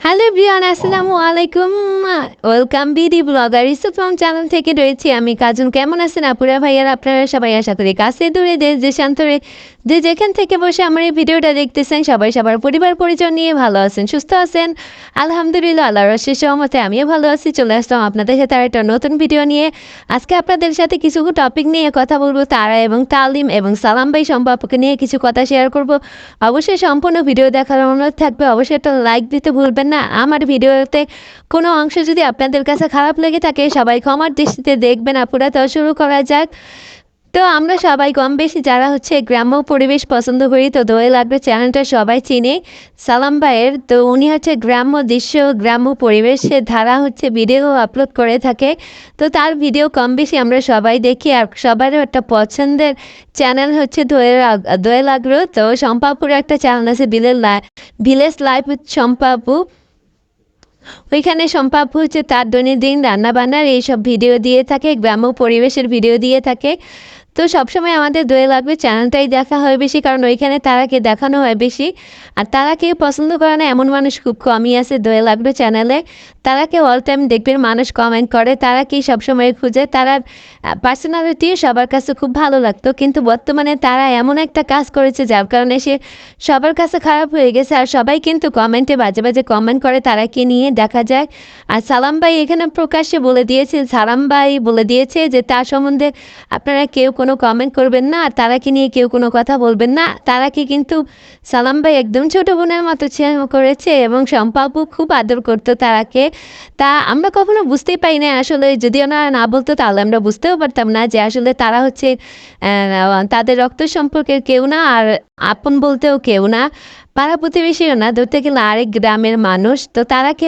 Hello everyone, আসসালামু আলাইকুম। Welcome BD blogger ইসুফম channel থেকে রয়েছি আমি কাজল। কেমন আছেন আপুরা ভাইয়ারা? আপনারা সবাই আশা করি কাছে দূরে দেশ দেশান্তরে যে যেখান থেকে বসে আমার এই ভিডিওটা দেখতেছেন সবাই সবার পরিবার পরিজন নিয়ে ভালো আছেন, সুস্থ আছেন। আলহামদুলিল্লাহ, আল্লাহর অশেষ রহমতে আমিও ভালো আছি। চলে আসলাম আপনাদের সাথে আর একটা নতুন ভিডিও নিয়ে। আজকে আপনাদের সাথে কিছু টপিক নিয়ে কথা বলবো। তারা এবং তালিম এবং সালাম ভাই সম্পর্কে নিয়ে কিছু কথা শেয়ার করব। অবশ্যই সম্পূর্ণ ভিডিও দেখার অনুরোধ থাকবে। অবশ্যই একটা লাইক দিতে ভুলবেন না। আমার ভিডিওতে কোনো অংশ যদি আপনাদের কাছে খারাপ লেগে থাকে সবাই ক্ষমার দৃষ্টিতে দেখবেন আপুরা। তো শুরু করা যাক। তো আমরা সবাই কম বেশি যারা গ্রাম্য পরিবেশ পছন্দ করি, তো দোয়ে লাগবে চ্যানেলটা সবাই চিনে সালাম ভাইয়ের। তো উনি গ্রাম্য দৃশ্য, গ্রাম্য পরিবেশের ধারা ভিডিও আপলোড করে থাকে। তো তার ভিডিও কম বেশি আমরা সবাই দেখি, আর সবারও একটা পছন্দের চ্যানেল দোয়ে লাগলো। তো শম্পাপুর একটা চ্যানেল আছে ভিলেজ লাইফ উইথ শম্পাপু। ওইখানে শম্পাপু তার দৈনন্দিন রান্নাবান্নার এইসব ভিডিও দিয়ে থাকে, গ্রাম্য পরিবেশের ভিডিও দিয়ে থাকে। তো সবসময় আমাদের দোয়ে লাগবে চ্যানেলটাই দেখা হয় বেশি, কারণ ওইখানে তারাকে দেখানো হয় বেশি। আর তারাকে পছন্দ করে না এমন মানুষ খুব কমই আছে দোয়ে লাগবে চ্যানেলে। তারাকে অল টাইম দেখবেন মানুষ কমেন্ট করে, তারাকেই সবসময় খুঁজে। তারার পার্সোনালিটি সবার কাছে খুব ভালো লাগতো, কিন্তু বর্তমানে তারা এমন একটা কাজ করেছে যার কারণে সে সবার কাছে খারাপ হয়ে গেছে। আর সবাই কিন্তু কমেন্টে বাজে বাজে কমেন্ট করে তারাকে নিয়ে, দেখা যায়। আর সালাম ভাই এখানে প্রকাশ্যে বলে দিয়েছে, সালাম ভাই বলে দিয়েছে যে তার সম্বন্ধে আপনারা কেউ কোনো কমেন্ট করবেন না, আর তারাকে নিয়ে কেউ কোনো কথা বলবেন না। তারাকে কিন্তু সালাম ভাই একদম ছোট বোনের মতো করেছে, এবং শম্পাপু খুব আদর করতো তারাকে। তা আমরা কখনো বুঝতেই পারি না আসলে, যদি ওনারা না বলতো তাহলে আমরা বুঝতেও পারতাম না যে আসলে তারা তাদের রক্ত সম্পর্কের কেউ না, আর আপন বলতেও কেউ না, পাড়া প্রতিবেশীও না, ধরতে গেলে আরেক গ্রামের মানুষ। তো তারাকে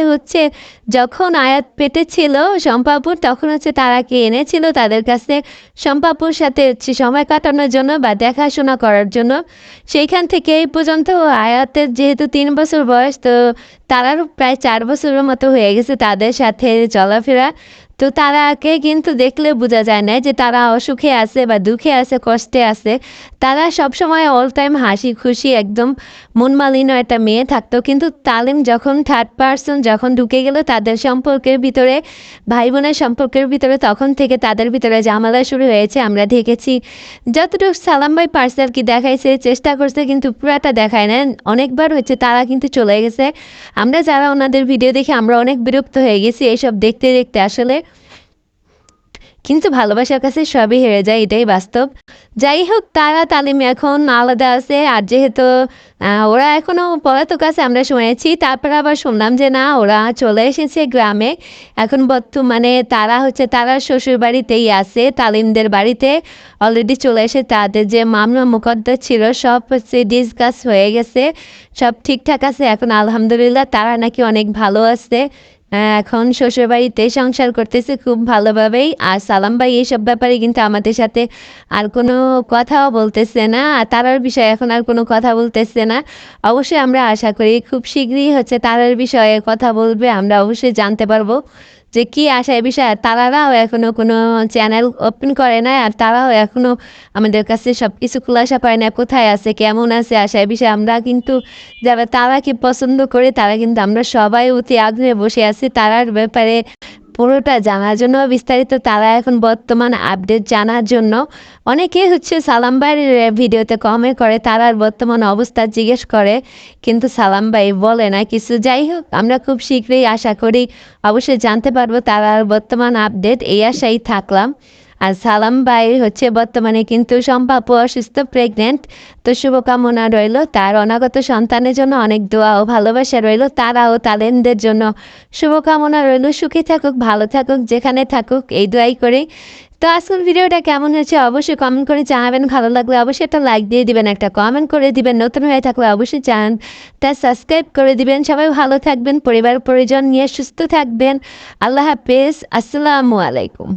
যখন আয়াত পেটে ছিল শম্পাপুর, তখন তারাকে এনেছিল তাদের কাছে শম্পাপুর সাথে সময় কাটানোর জন্য বা দেখাশোনা করার জন্য। সেইখান থেকে এই পর্যন্ত আয়াতের যেহেতু 3 বছর বয়স, তো তারারও প্রায় 4 বছরের মতো হয়ে গেছে তাদের সাথে চলাফেরা। তো তারাকে কিন্তু দেখলে বোঝা যায় না যে তারা অসুখে আছে বা দুঃখে আছে, কষ্টে আছে। তারা সবসময় অল টাইম হাসি খুশি, একদম মন মালিন্য একটা মেয়ে থাকতো। কিন্তু তালিম যখন থার্ড পার্সন যখন ঢুকে গেল তাদের সম্পর্কের ভিতরে, ভাই বোনের সম্পর্কের ভিতরে, তখন থেকে তাদের ভিতরে ঝামেলা শুরু হয়েছে। আমরা দেখেছি যতটুকু সালাম ভাই পার্সেল কি দেখাইছে, চেষ্টা করছে, কিন্তু পুরাটা দেখায় না। অনেকবার তারা কিন্তু চলে গেছে। আমরা যারা ওনাদের ভিডিও দেখি আমরা অনেক বিরক্ত হয়ে গেছি এইসব দেখতে দেখতে আসলে। কিন্তু ভালোবাসার কাছে সবই হেরে যায়, এটাই বাস্তব। যাই হোক, তারা তালিম এখন আলাদা আছে। আর যেহেতু ওরা এখনও পলাতক আছে আমরা শুনেছি, তারপর আবার শুনলাম যে না, ওরা চলে এসেছে গ্রামে। এখন বর্তমানে তারা তারা শ্বশুর বাড়িতেই আছে, তালিমদের বাড়িতে অলরেডি চলে এসে তাদের যে মামলা মোকদ্দমা ছিল সব ডিসকাস হয়ে গেছে, সব ঠিকঠাক আছে এখন আলহামদুলিল্লাহ। তারা নাকি অনেক ভালো আছে, এখন শ্বশুরবাড়িতে সংসার করতেছে খুব ভালোভাবেই। আর সালাম ভাই এইসব ব্যাপারে কিন্তু আমাদের সাথে আর কোনো কথাও বলতেছে না, আর তারার বিষয়ে এখন আর কোনো কথা বলতেছে না। অবশ্যই আমরা আশা করি খুব শীঘ্রই তারার বিষয়ে কথা বলবে, আমরা অবশ্যই জানতে পারবো যে কী আশায় বিষয়। তারাও এখনও কোনো চ্যানেল ওপেন করে না, আর তারাও এখনও আমাদের কাছে সব কিছু খুলাসা পায় না, কোথায় আছে, কেমন আছে, আশায় বিষয়ে। আমরা কিন্তু যারা তারাকে পছন্দ করে তারা কিন্তু আমরা সবাই অতি আগ্রহে বসে আছি তারার ব্যাপারে পুরোটা জানার জন্য, বিস্তারিত তারা এখন বর্তমান আপডেট জানার জন্য। অনেকে সালাম ভাইয়ের ভিডিওতে কমেন্ট করে, তারার বর্তমান অবস্থা জিজ্ঞেস করে, কিন্তু সালাম ভাই বলে না কিছু। যাই হোক, আমরা খুব শীঘ্রই আশা করি অবশ্যই জানতে পারবো তারার বর্তমান আপডেট, এই আশাই থাকলাম। আর সালাম ভাই বর্তমানে কিন্তু সম্পাপু অসুস্থ, প্রেগনেন্ট। তো শুভকামনা রইল তার অনাগত সন্তানের জন্য, অনেক দোয়া ও ভালোবাসা রইল। তারাও তালেনদের জন্য শুভকামনা রইল, সুখী থাকুক, ভালো থাকুক, যেখানে থাকুক, এই দোয়াই করি। তো আজকের ভিডিওটা কেমন হয়েছে অবশ্যই কমেন্ট করে জানাবেন। ভালো লাগলে অবশ্যই একটা লাইক দিয়ে দিবেন, একটা কমেন্ট করে দিবেন। নতুন হয়ে থাকলে অবশ্যই চ্যানেলটা সাবস্ক্রাইব করে দিবেন। সবাই ভালো থাকবেন, পরিবার পরিজন নিয়ে সুস্থ থাকবেন। আল্লাহ হাফেজ, আসসালামু আলাইকুম।